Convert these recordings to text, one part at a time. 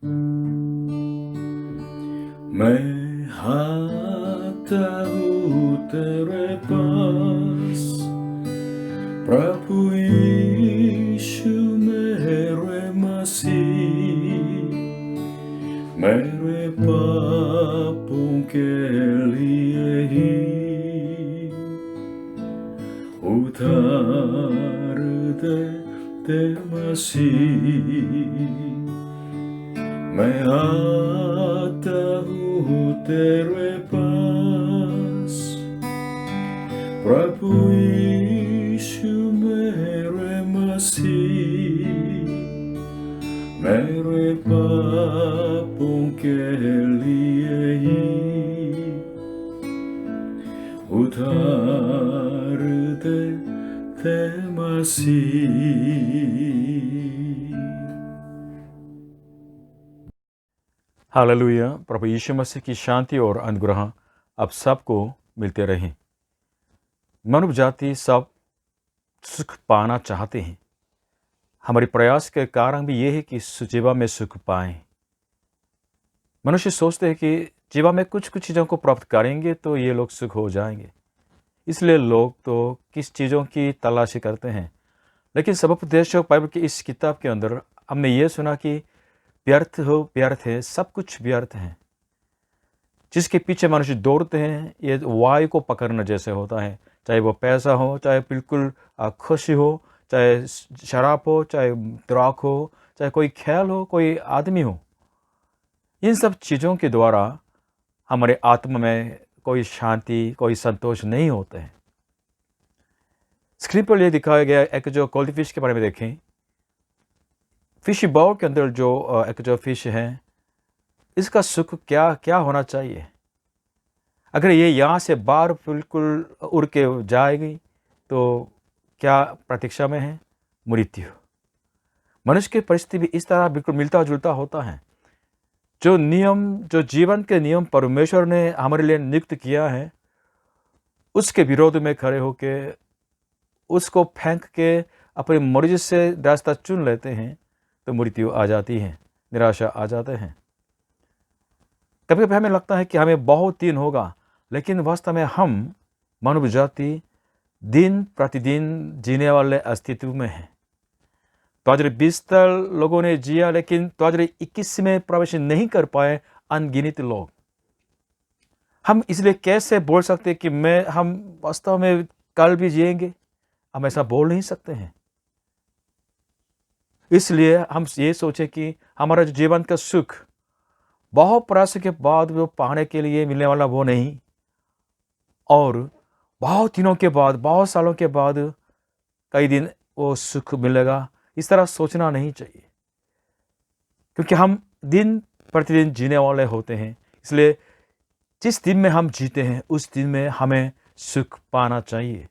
मैं आता हूँ तेरे पास, प्रभु यीशु मेरे मसीह, मेरे पापों के लिए ही उधार दे मसीह। मैं आता हूँ तेरे पास, प्रभु यीशु मेरे मसीह, मेरे पापों के लिए ही उधार दे मसीह। हालेलुया। प्रभु यीशु मसीह की शांति और अनुग्रह अब सबको मिलते रहें। मानव जाति सब सुख पाना चाहते हैं। हमारे प्रयास के कारण भी ये है कि जीवा में सुख पाएं। मनुष्य सोचते हैं कि जीवा में कुछ कुछ चीज़ों को प्राप्त करेंगे तो ये लोग सुख हो जाएंगे, इसलिए लोग तो किस चीज़ों की तलाशी करते हैं। लेकिन सबोपदेश बाइबल की इस किताब के अंदर हमने ये सुना कि व्यर्थ हो व्यर्थ है, सब कुछ व्यर्थ है। जिसके पीछे मनुष्य दौड़ते हैं ये वायु को पकड़ना जैसे होता है, चाहे वो पैसा हो, चाहे बिल्कुल खुशी हो, चाहे शराब हो, चाहे द्राक हो, चाहे कोई खेल हो, कोई आदमी हो। इन सब चीज़ों के द्वारा हमारे आत्मा में कोई शांति, कोई संतोष नहीं होते हैं। स्क्रीन पर ये दिखाया गया एक जो गोल्ड फिश के बारे में देखें। फिश बाउल के अंदर जो एक जो फिश है, इसका सुख क्या क्या होना चाहिए। अगर ये यहाँ से बाहर बिल्कुल उड़ के जाएगी तो क्या प्रतीक्षा में है? मृत्यु। मनुष्य की परिस्थिति भी इस तरह बिल्कुल मिलता जुलता होता है। जो नियम, जो जीवन के नियम परमेश्वर ने हमारे लिए नियुक्त किया है, उसके विरोध में खड़े होकर उसको फेंक के अपनी मर्जी से रास्ता चुन लेते हैं तो मृत्यु आ जाती है, निराशा आ जाते हैं। कभी कभी हमें लगता है कि हमें बहुत दिन होगा, लेकिन वास्तव में हम मानव जाति दिन प्रतिदिन जीने वाले अस्तित्व में हैं। 2020 तक लोगों ने जिया, लेकिन 2021 में प्रवेश नहीं कर पाए अनगिनत लोग। हम इसलिए कैसे बोल सकते कि हम वास्तव में कल भी जिएंगे? हम ऐसा बोल नहीं सकते हैं। इसलिए हम ये सोचे कि हमारा जो जीवन का सुख बहुत प्रयास के बाद वो पाने के लिए मिलने वाला वो नहीं, और बहुत दिनों के बाद, बहुत सालों के बाद कई दिन वो सुख मिलेगा, इस तरह सोचना नहीं चाहिए। क्योंकि हम दिन प्रतिदिन जीने वाले होते हैं, इसलिए जिस दिन में हम जीते हैं उस दिन में हमें सुख पाना चाहिए।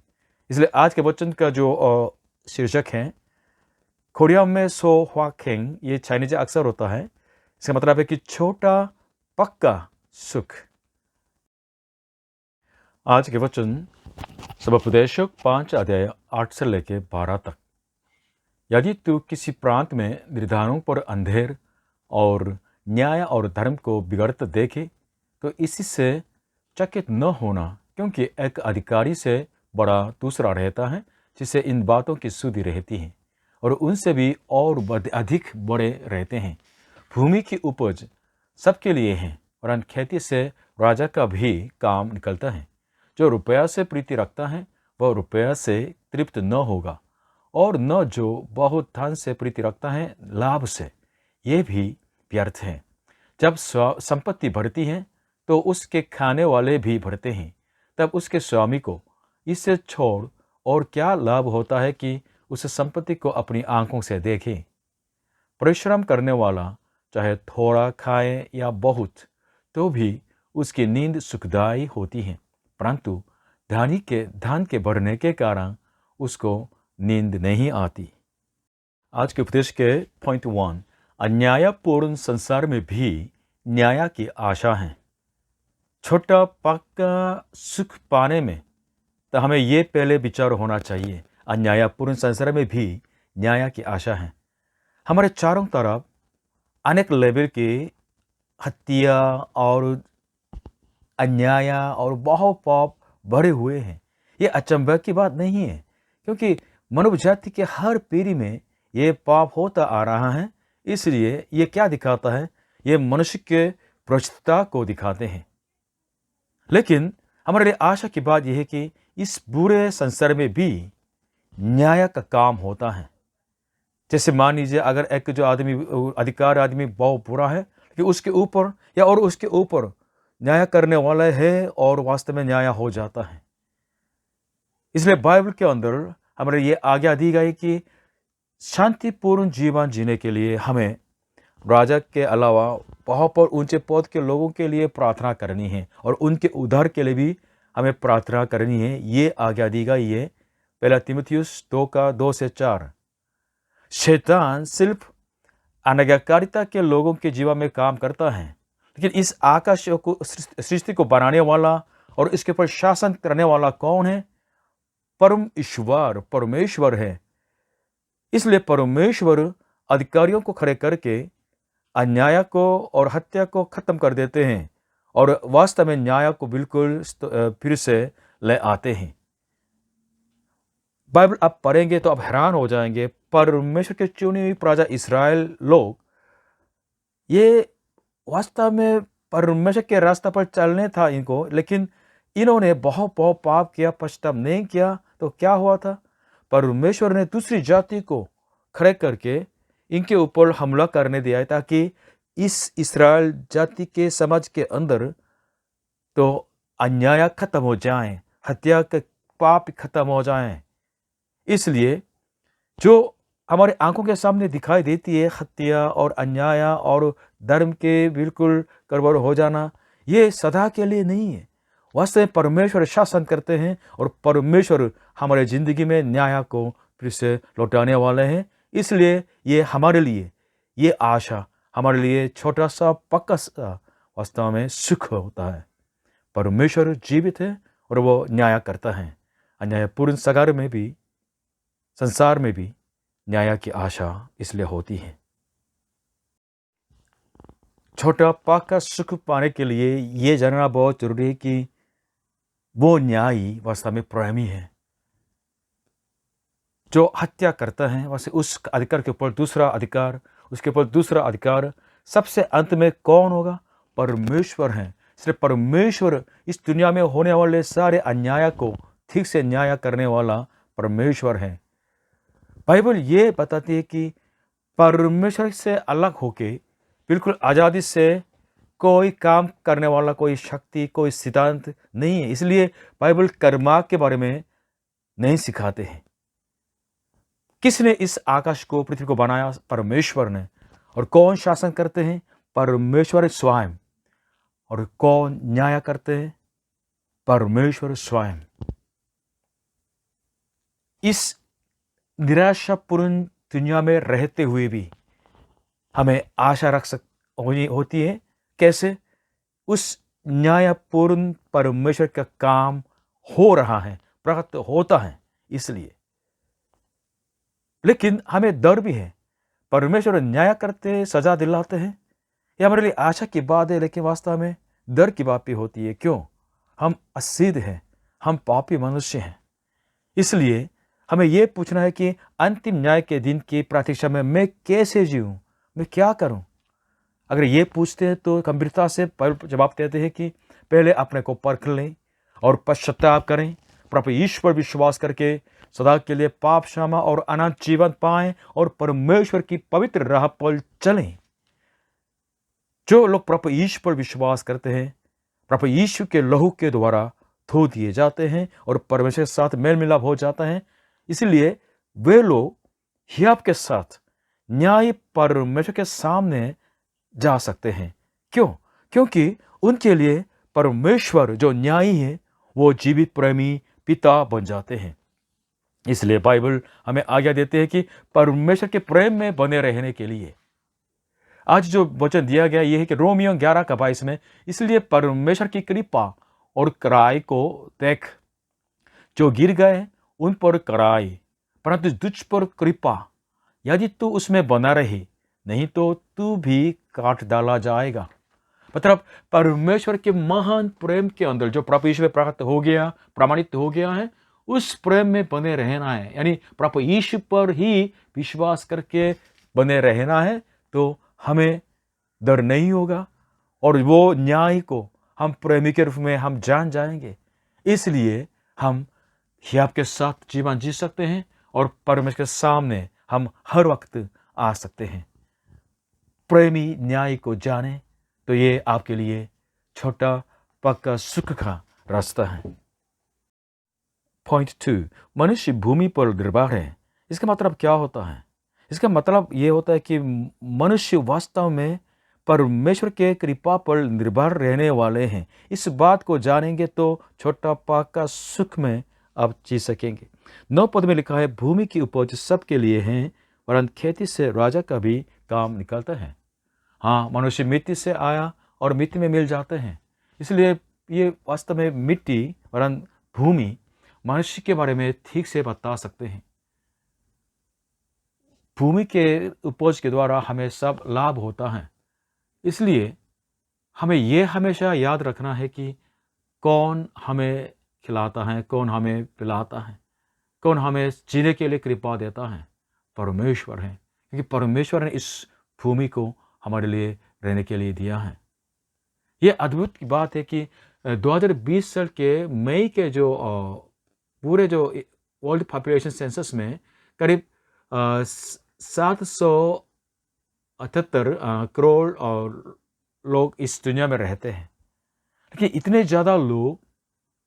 इसलिए आज के वचन का जो शीर्षक है, कोरिया में सो हुआ खेंग, ये चाइनीज अक्सर होता है। इसका मतलब है कि छोटा पक्का सुख। आज के वचन सबोपदेशक 5 अध्याय 8 से लेकर 12 तक। यदि तू किसी प्रांत में निर्धारों पर अंधेर और न्याय और धर्म को बिगड़ते देखे तो इसी से चकित न होना, क्योंकि एक अधिकारी से बड़ा दूसरा रहता है जिसे इन बातों की सुधि रहती है, और उनसे भी और अधिक बड़े रहते हैं। भूमि की उपज सबके लिए है, और खेती से राजा का भी काम निकलता है। जो रुपया से प्रीति रखता है वह रुपया से तृप्त न होगा, और न जो बहुत धन से प्रीति रखता है लाभ से, ये भी व्यर्थ है। जब संपत्ति बढ़ती है तो उसके खाने वाले भी बढ़ते हैं, तब उसके स्वामी को इससे छोड़ और क्या लाभ होता है कि उस संपत्ति को अपनी आंखों से देखे। परिश्रम करने वाला चाहे थोड़ा खाए या बहुत, तो भी उसकी नींद सुखदायी होती है, परंतु धन के बढ़ने के कारण उसको नींद नहीं आती। आज के उपदेश के पॉइंट 1, अन्यायपूर्ण संसार में भी न्याय की आशा है। छोटा पक्का सुख पाने में तो हमें ये पहले विचार होना चाहिए, अन्यायपूर्ण संसार में भी न्याय की आशा है। हमारे चारों तरफ अनेक लेवल के हत्या और अन्याय और बहुत पाप भरे हुए हैं। ये अचंभे की बात नहीं है, क्योंकि मानव जाति के हर पीढ़ी में ये पाप होता आ रहा है। इसलिए ये क्या दिखाता है? ये मनुष्य के भ्रष्टता को दिखाते हैं। लेकिन हमारे लिए आशा की बात यह है कि इस बुरे संसार में भी न्याय का काम होता है। जैसे मान लीजिए, अगर एक जो अधिकार आदमी बहुत बुरा है कि उसके ऊपर या और उसके ऊपर न्याय करने वाला है और वास्तव में न्याय हो जाता है। इसलिए बाइबल के अंदर हमारे ये आज्ञा दी गई कि शांतिपूर्ण जीवन जीने के लिए हमें राजा के अलावा बहुत पर ऊंचे पद के लोगों के लिए प्रार्थना करनी है और उनके उद्धार के लिए भी हमें प्रार्थना करनी है। ये आज्ञा दी गई है पहला तीमुथियुस 2:2-4। शैतान सिर्फ अनाज्ञाकारिता के लोगों के जीवन में काम करता है, लेकिन इस आकाश को सृष्टि को बनाने वाला और इसके ऊपर शासन करने वाला कौन है? परम ईश्वर, परमेश्वर है। इसलिए परमेश्वर अधिकारियों को खड़े करके अन्याय को और हत्या को खत्म कर देते हैं और वास्तव में न्याय को बिल्कुल फिर से ले आते हैं। बाइबल आप पढ़ेंगे तो आप हैरान हो जाएंगे। परमेश्वर के चुनी हुई प्रजा इस्राएल लोग, ये वास्तव में परमेश्वर के रास्ते पर चलने था इनको, लेकिन इन्होंने बहुत बहुत पाप किया, पश्चाताप नहीं किया। तो क्या हुआ था? परमेश्वर ने दूसरी जाति को खड़े करके इनके ऊपर हमला करने दिया ताकि इस इस्राएल जाति के समाज के अंदर तो अन्याय खत्म हो जाए, हत्या के पाप खत्म हो जाए। इसलिए जो हमारे आंखों के सामने दिखाई देती है हत्या और अन्याय और धर्म के बिल्कुल गड़बड़ हो जाना, ये सदा के लिए नहीं है। वास्तव में परमेश्वर शासन करते हैं और परमेश्वर हमारे जिंदगी में न्याय को फिर से लौटाने वाले हैं। इसलिए ये हमारे लिए, ये आशा हमारे लिए छोटा सा पक्का सा वास्तव में सुख होता है। परमेश्वर जीवित है और वो न्याय करता है। अन्यायपूर्ण सगार में भी, संसार में भी न्याय की आशा इसलिए होती है। छोटा पक्का सुख पाने के लिए ये जानना बहुत जरूरी है कि वो न्यायी वास्तव में प्रेमी है। जो हत्या करता है वैसे उस अधिकार के ऊपर दूसरा अधिकार, उसके ऊपर दूसरा अधिकार, सबसे अंत में कौन होगा? परमेश्वर है। सिर्फ परमेश्वर इस दुनिया में होने वाले सारे अन्याय को ठीक से न्याय करने वाला परमेश्वर है। बाइबल ये बताती है कि परमेश्वर से अलग होके बिल्कुल आज़ादी से कोई काम करने वाला कोई शक्ति, कोई सिद्धांत नहीं है। इसलिए बाइबल कर्मा के बारे में नहीं सिखाते हैं। किसने इस आकाश को, पृथ्वी को बनाया? परमेश्वर ने। और कौन शासन करते हैं? परमेश्वर स्वयं। और कौन न्याय करते हैं? परमेश्वर स्वयं। इस निराशापूर्ण दुनिया में रहते हुए भी हमें आशा होती है। कैसे? उस न्यायपूर्ण परमेश्वर का काम हो रहा है, प्रकट होता है। इसलिए लेकिन हमें डर भी है। परमेश्वर न्याय करते हैं, सजा दिलाते हैं, ये हमारे लिए आशा की बात है, लेकिन वास्तव में डर की बात भी होती है। क्यों? हम असिद्ध हैं, हम पापी मनुष्य हैं। इसलिए हमें यह पूछना है कि अंतिम न्याय के दिन की प्रतीक्षा में मैं कैसे जीऊं, मैं क्या करूं? अगर ये पूछते हैं तो गंभीरता से जवाब देते हैं कि पहले अपने को परख लें और पश्चाताप करें, प्रभु ईश्वर पर विश्वास करके सदा के लिए पाप क्षमा और अनंत जीवन पाएं और परमेश्वर की पवित्र राह पर चलें। जो लोग प्रभु ईश्वर पर विश्वास करते हैं, प्रभु यीशु के लहू के द्वारा धो दिए जाते हैं और परमेश्वर के साथ मेल मिलाप हो जाता है। इसलिए वे लोग हियाव के साथ न्याय परमेश्वर के सामने जा सकते हैं। क्यों? क्योंकि उनके लिए परमेश्वर जो न्यायी है वो जीवित प्रेमी पिता बन जाते हैं। इसलिए बाइबल हमें आज्ञा देते हैं कि परमेश्वर के प्रेम में बने रहने के लिए आज जो वचन दिया गया यह है कि रोमियो 11:22 में, इसलिए परमेश्वर की कृपा और कराई को देख, जो गिर गए उन पर कराई, परंतु तुझ पर कृपा, यदि तू उसमें बना रहे नहीं तो तू भी काट डाला जाएगा। मतलब परमेश्वर के महान प्रेम के अंदर जो प्रभु यीशु में प्राप्त हो गया, प्रमाणित हो गया है, उस प्रेम में बने रहना है, यानी प्रभु यीशु पर ही विश्वास करके बने रहना है, तो हमें डर नहीं होगा और वो न्याय को हम प्रेमी के रूप में हम जान जाएंगे। इसलिए हम हियाव के साथ जीवन जी सकते हैं और परमेश्वर के सामने हम हर वक्त आ सकते हैं। प्रेमी न्याय को जाने तो ये आपके लिए छोटा पक्का सुख का रास्ता है। पॉइंट 2, मनुष्य भूमि पर निर्भर है। इसका मतलब क्या होता है? इसका मतलब ये होता है कि मनुष्य वास्तव में परमेश्वर के कृपा पर निर्भर रहने वाले हैं। इस बात को जानेंगे तो छोटा पक्का सुख में आप जी सकेंगे। 9 पद में लिखा है, भूमि की उपज सबके लिए है, वरन खेती से राजा का भी काम निकलता है। हाँ, मनुष्य मिट्टी से आया और मिट्टी में मिल जाते हैं। इसलिए ये वास्तव में मिट्टी वरन भूमि मनुष्य के बारे में ठीक से बता सकते हैं। भूमि के उपज के द्वारा हमें सब लाभ होता है। इसलिए हमें यह हमेशा याद रखना है कि कौन हमें खिलाता है, कौन हमें पिलाता है, कौन हमें जीने के लिए कृपा देता है, परमेश्वर है। क्योंकि परमेश्वर ने इस भूमि को हमारे लिए रहने के लिए दिया है। यह अद्भुत की बात है कि 2020 साल के मई के जो पूरे जो वर्ल्ड पॉपुलेशन सेंसस में करीब 778 करोड़ और लोग इस दुनिया में रहते हैं। लेकिन इतने ज़्यादा लोग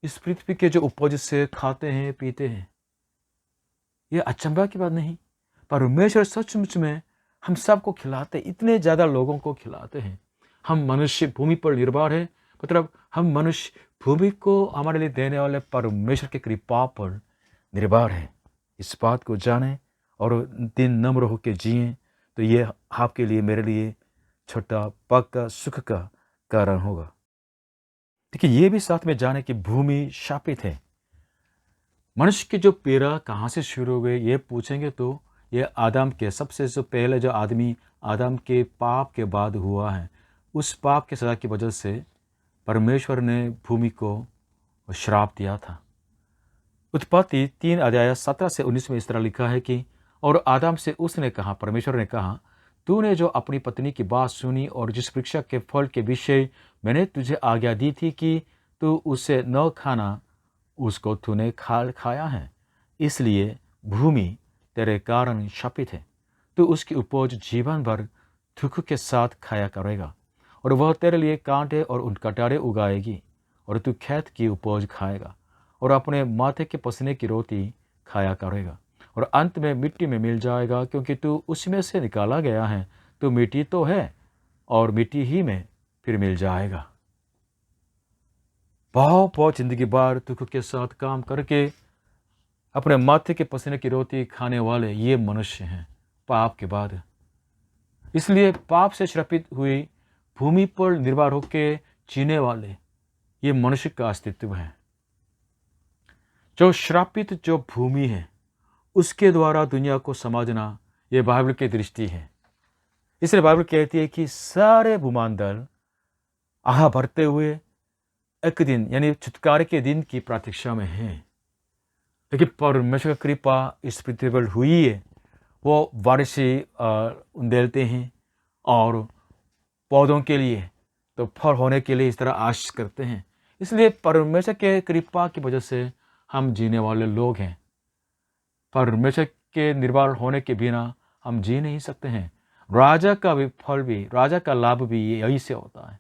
इस पृथ्वी के जो उपज से खाते हैं, पीते हैं, यह अचंभा की बात नहीं। परमेश्वर सचमुच में हम सबको खिलाते, इतने ज़्यादा लोगों को खिलाते हैं। हम मनुष्य भूमि पर निर्भर है, मतलब हम मनुष्य भूमि को हमारे लिए देने वाले परमेश्वर की कृपा पर निर्भर है। इस बात को जानें और दिन नम्र होकर जिएं, तो ये आपके लिए, मेरे लिए छोटा पक्का सुख का कारण होगा। देखिए, ये भी साथ में जाने कि भूमि शापित है। मनुष्य की जो पीड़ा कहाँ से शुरू हो गई, ये पूछेंगे तो ये आदम के सबसे जो पहले जो आदमी आदम के पाप के बाद हुआ है, उस पाप की सज़ा की वजह से परमेश्वर ने भूमि को श्राप दिया था। उत्पत्ति 3 अध्याय 17 से 19 में इस तरह लिखा है कि और आदम से उसने कहा, परमेश्वर ने कहा, तूने जो अपनी पत्नी की बात सुनी और जिस वृक्ष के फल के विषय मैंने तुझे आज्ञा दी थी कि तू उसे न खाना, उसको तूने खाया है, इसलिए भूमि तेरे कारण शापित है। तू उसकी उपज जीवन भर दुख के साथ खाया करेगा और वह तेरे लिए कांटे और उन कटारे उगाएगी और तू खेत की उपज खाएगा और अपने माथे के पसीने की रोटी खाया करेगा और अंत में मिट्टी में मिल जाएगा, क्योंकि तू उसमें से निकाला गया है। तू मिट्टी तो है और मिट्टी ही में फिर मिल जाएगा। बहुत जिंदगी भर दुख के साथ काम करके अपने माथे के पसीने की रोटी खाने वाले ये मनुष्य हैं पाप के बाद। इसलिए पाप से श्रापित हुई भूमि पर निर्भर होकर जीने वाले ये मनुष्य का अस्तित्व है। जो श्रापित जो भूमि है, उसके द्वारा दुनिया को समझना ये बाइबल की दृष्टि है। इसलिए बाइबल कहती है कि सारे भूमंडल आह भरते हुए एक दिन यानी छुटकारे के दिन की प्रतीक्षा में है। लेकिन परमेश्वर की कृपा इस पृथ्वी पर हुई है। वो बारिश उंडेलते हैं और पौधों के लिए तो फल होने के लिए इस तरह आशीष करते हैं। इसलिए परमेश्वर के कृपा की वजह से हम जीने वाले लोग हैं। परमेश्वर के निर्भर होने के बिना हम जी नहीं सकते हैं। राजा का भी फल भी, राजा का लाभ भी यही से होता है।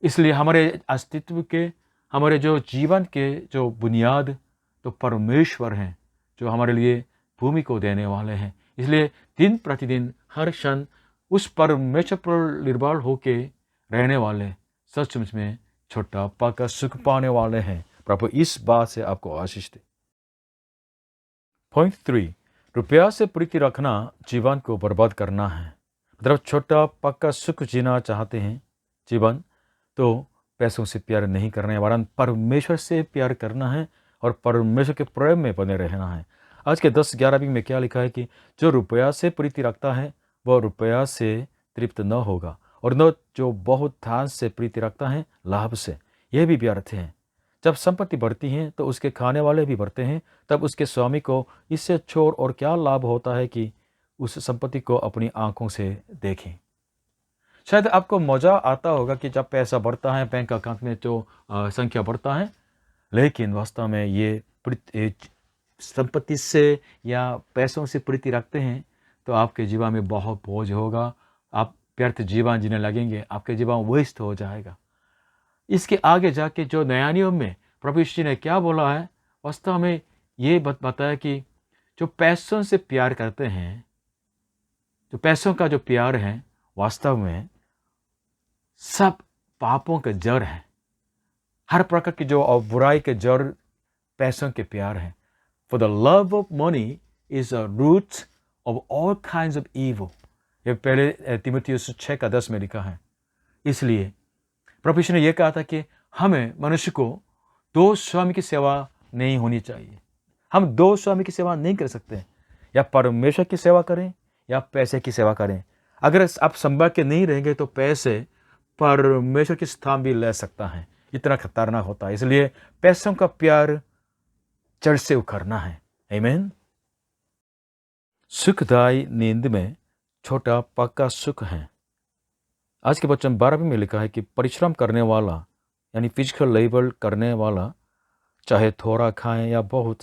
इसलिए हमारे अस्तित्व के, हमारे जो जीवन के जो बुनियाद तो परमेश्वर हैं, जो हमारे लिए भूमि को देने वाले हैं। इसलिए दिन प्रतिदिन हर क्षण उस परमेश्वर पर निर्भर होके रहने वाले सचमुच में छोटा पक्का सुख पाने वाले हैं। प्रभु इस बात से आपको आशीष दे। पॉइंट 3, रुपया से प्रीति रखना जीवन को बर्बाद करना है। मतलब छोटा पक्का सुख जीना चाहते हैं जीवन, तो पैसों से प्यार नहीं करना है, वरन परमेश्वर से प्यार करना है और परमेश्वर के प्रेम में बने रहना है। आज के 10-11 में क्या लिखा है कि जो रुपया से प्रीति रखता है वह रुपया से तृप्त न होगा, और न जो बहुत धान से प्रीति रखता है लाभ से, यह भी व्यर्थ है। जब संपत्ति बढ़ती है तो उसके खाने वाले भी बढ़ते हैं, तब उसके स्वामी को इससे छोड़ और क्या लाभ होता है कि उस संपत्ति को अपनी आंखों से देखें। शायद आपको मजा आता होगा कि जब पैसा बढ़ता है बैंक अकाउंट में तो संख्या बढ़ता है, लेकिन वास्तव में ये संपत्ति से या पैसों से प्रीति रखते हैं तो आपके जीवन में बहुत बोझ होगा, आप व्यर्थ जीवन जीने लगेंगे, आपके जीवन वेस्ट हो जाएगा। इसके आगे जाके जो नया नियम में प्रभु यीशु ने क्या बोला है, वास्तव में ये बताया कि जो पैसों से प्यार करते हैं, जो पैसों का जो प्यार है, वास्तव में सब पापों के जड़ है। हर प्रकार की जो बुराई के जड़ पैसों के प्यार है। For the love of money is a root of all kinds of evil. ये पहले तीमुथियुस 6:10 में लिखा है। इसलिए प्रभु यीशु ने यह कहा था कि हमें मनुष्य को दो स्वामी की सेवा नहीं होनी चाहिए। हम दो स्वामी की सेवा नहीं कर सकते, या परमेश्वर की सेवा करें या पैसे की सेवा करें। अगर आप संभाल के नहीं रहेंगे तो पैसे परमेश्वर के स्थान भी ले सकता है, इतना खतरनाक होता है। इसलिए पैसों का प्यार जड़ से उखड़ना है। आमीन। सुखदायी नींद में छोटा पक्का सुख है। आज के वचन 12 में लिखा है कि परिश्रम करने वाला, यानी फिजिकल लेबर करने वाला, चाहे थोड़ा खाए या बहुत,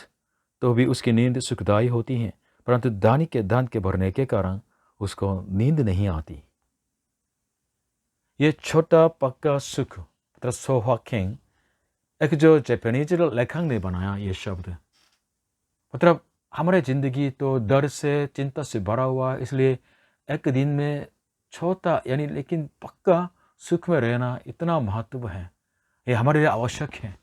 तो भी उसकी नींद सुखदायी होती है, परंतु दानी के धन के भरने के कारण उसको नींद नहीं आती। ये छोटा पक्का सुख, सोहाकिंग, एक जो जापानीज लेखक ने बनाया ये शब्द, मतलब हमारे ज़िंदगी तो डर से, चिंता से भरा हुआ, इसलिए एक दिन में छोटा यानी लेकिन पक्का सुख में रहना इतना महत्व है, ये हमारे लिए आवश्यक है।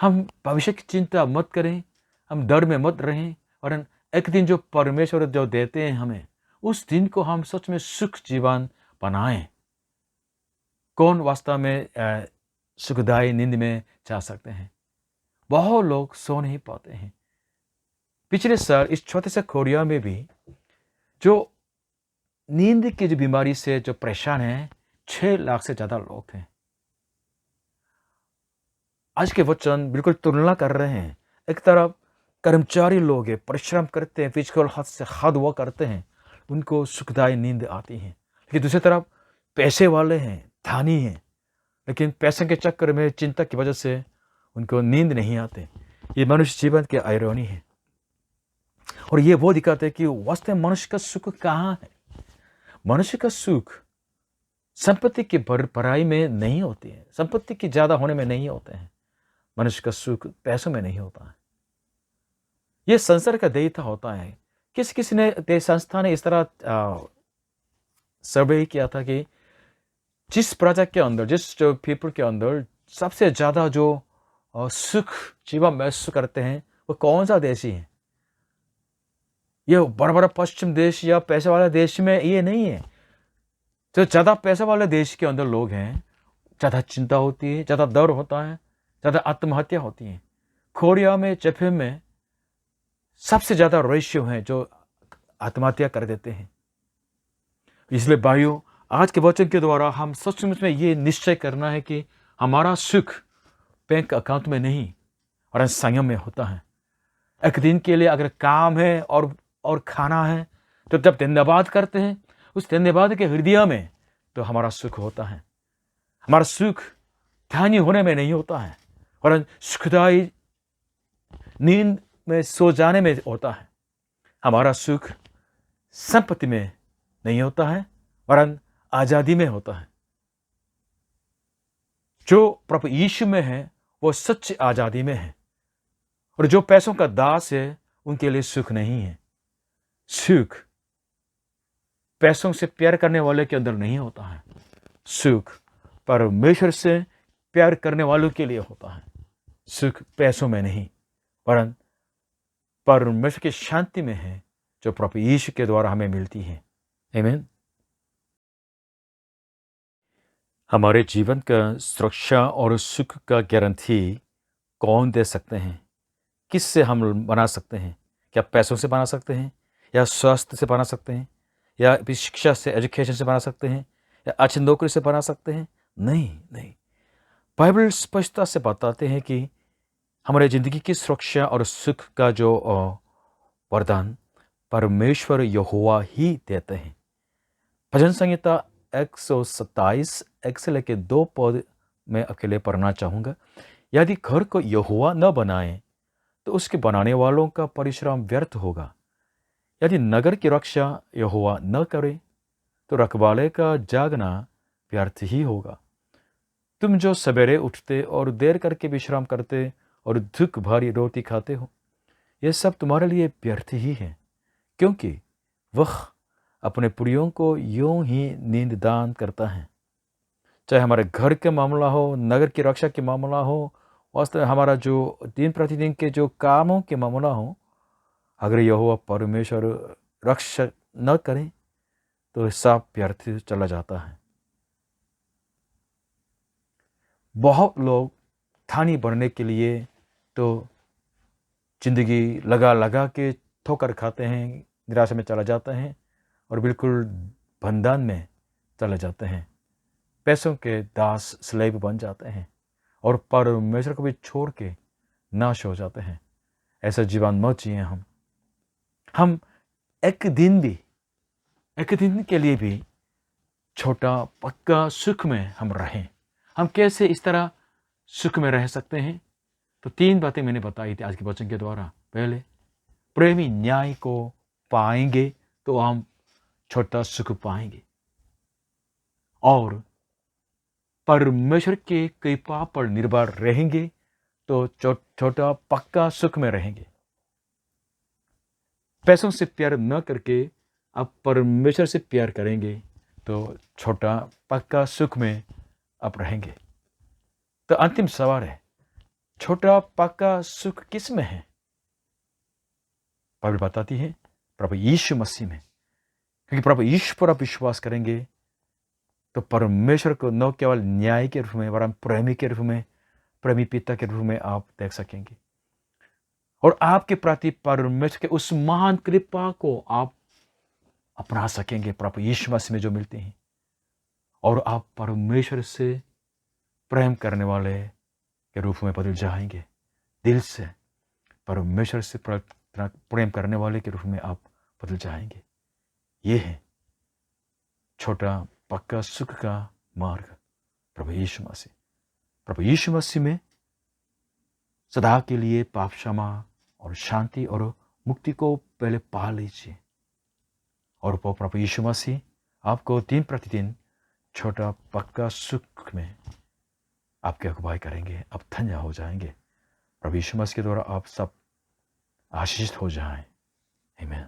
हम भविष्य की चिंता मत करें, हम डर में मत रहें, और एक दिन जो परमेश्वर जो देते हैं हमें, उस दिन को हम सच में सुख जीवन बनाएं। कौन वास्तव में सुखदायी नींद में जा सकते हैं? बहुत लोग सो नहीं पाते हैं। पिछले साल इस छोटे से कोरिया में भी जो नींद की जो बीमारी से जो परेशान हैं, 6 लाख से ज़्यादा लोग थे। आज के वचन बिल्कुल तुलना कर रहे हैं। एक तरफ कर्मचारी लोग हैं, परिश्रम करते हैं, फिजिकल हद से हद वो करते हैं, उनको सुखदायी नींद आती है। लेकिन दूसरी तरफ पैसे वाले हैं, धनी हैं, लेकिन पैसे के चक्कर में चिंता की वजह से उनको नींद नहीं आते। ये मनुष्य जीवन के आयरनी है, और ये वो दिखाते हैं कि वास्तव में मनुष्य का सुख कहाँ है। मनुष्य का सुख संपत्ति की भराई में नहीं होती है, संपत्ति की ज़्यादा होने में नहीं होते हैं। मनुष्य का सुख पैसों में नहीं होता है। ये संसार का देयता होता है। किसी ने संस्था ने इस तरह सर्वे किया था कि जिस प्रजा के अंदर, जिस पीपल के अंदर सबसे ज़्यादा जो सुख जीवन महसूस करते हैं, वो कौन सा देश ही है। ये बड़ा बड़ा पश्चिम देश या पैसे वाले देश में ये नहीं है। जो ज़्यादा पैसे वाले देश के अंदर लोग हैं, ज़्यादा चिंता होती है, ज़्यादा डर होता है, ज़्यादा आत्महत्या होती है। कोरिया में, जापान में सबसे ज़्यादा रेशियो है जो आत्महत्या कर देते हैं। इसलिए भाइयों, आज के वचन के द्वारा हम सचमुच में ये निश्चय करना है कि हमारा सुख बैंक अकाउंट में नहीं और संयम में होता है। एक दिन के लिए अगर काम है और खाना है, तो जब धन्यवाद करते हैं, उस धन्यवाद के हृदय में तो हमारा सुख होता है। हमारा सुख धनी होने में नहीं होता है, और सुखदायी नींद में सो जाने में होता है। हमारा सुख संपत्ति में नहीं होता है, वरन आज़ादी में होता है। जो प्रभु यीशु में है वो सच्ची आज़ादी में है, और जो पैसों का दास है उनके लिए सुख नहीं है। सुख पैसों से प्यार करने वाले के अंदर नहीं होता है। सुख परमेश्वर से प्यार करने वालों के लिए होता है। सुख पैसों में नहीं, वरन परमेश्वर की शांति में है, जो प्रभु यीशु के द्वारा हमें मिलती है। आमीन। हमारे जीवन का सुरक्षा और सुख का गारंटी कौन दे सकते हैं? किससे हम बना सकते हैं? क्या पैसों से बना सकते हैं, या स्वास्थ्य से बना सकते हैं, या अपनी शिक्षा से, एजुकेशन से बना सकते हैं, या अच्छी नौकरी से बना सकते हैं। नहीं नहीं, बाइबल स्पष्टता से बताते हैं कि हमारे ज़िंदगी की सुरक्षा और सुख का जो वरदान परमेश्वर यहोवा ही देते हैं। भजन संहिता 127 1 से लेकर 2 पद मैं आपके लिए पढ़ना चाहूँगा। यदि घर को यहोवा न बनाए तो उसके बनाने वालों का परिश्रम व्यर्थ होगा। यदि नगर की रक्षा यहोवा न करे तो रखवाले का जागना व्यर्थ ही होगा। तुम जो सवेरे उठते और देर करके विश्राम करते और दुख भारी रोटी खाते हो, ये सब तुम्हारे लिए व्यर्थ ही है, क्योंकि वह अपने प्रियों को यूं ही नींद दान करता है। चाहे हमारे घर के मामला हो, नगर की रक्षा के मामला हो, वास्तव में हमारा जो दिन प्रतिदिन के जो कामों के मामला हो, अगर यहोवा परमेश्वर रक्षा न करें तो सब व्यर्थ चला जाता है। बहुत लोग धनी बनने के लिए तो जिंदगी लगा लगा के ठोकर खाते हैं, निराशा में चला जाते हैं और बिल्कुल बंधन में चले जाते हैं, पैसों के दास स्लेव बन जाते हैं और परमेश्वर को भी छोड़ के नाश हो जाते हैं। ऐसा जीवन मत जिए। हम एक दिन के लिए भी छोटा पक्का सुख में हम रहें। हम कैसे इस तरह सुख में रह सकते हैं? तो 3 बातें मैंने बताई थी आज के वचन के द्वारा। पहले, प्रेमी न्याय को पाएंगे तो हम छोटा सुख पाएंगे, और परमेश्वर के कृपा पर निर्भर रहेंगे तो छोटा पक्का सुख में रहेंगे। पैसों से प्यार न करके आप परमेश्वर से प्यार करेंगे तो छोटा पक्का सुख में आप रहेंगे। तो अंतिम सवाल है, छोटा पक्का सुख किस में है? बाइबल बताती है प्रभु यीशु मसीह में, क्योंकि प्रभु यीशु पर आप विश्वास करेंगे तो परमेश्वर को न केवल न्याय के रूप में वरन प्रेमी के रूप में, प्रेमी पिता के रूप में आप देख सकेंगे, और आपके प्रति परमेश्वर के उस महान कृपा को आप अपना सकेंगे प्रभु यीशु मसीह में जो मिलते हैं, और आप परमेश्वर से प्रेम करने वाले के रूप में बदल जाएंगे। दिल से परमेश्वर से प्रेम करने वाले के रूप में आप बदल जाएंगे। ये है छोटा पक्का सुख का मार्ग, प्रभु यीशु मसीह। प्रभु यीशु मसीह में सदा के लिए पाप क्षमा और शांति और मुक्ति को पहले पा लीजिए, और वो प्रभु यीशु मसीह आपको दिन प्रतिदिन छोटा पक्का सुख में आपकी अगुवाई करेंगे। आप धन्य हो जाएंगे। प्रभु यीशु मसीह के द्वारा आप सब आशीषित हो जाएं। आमीन।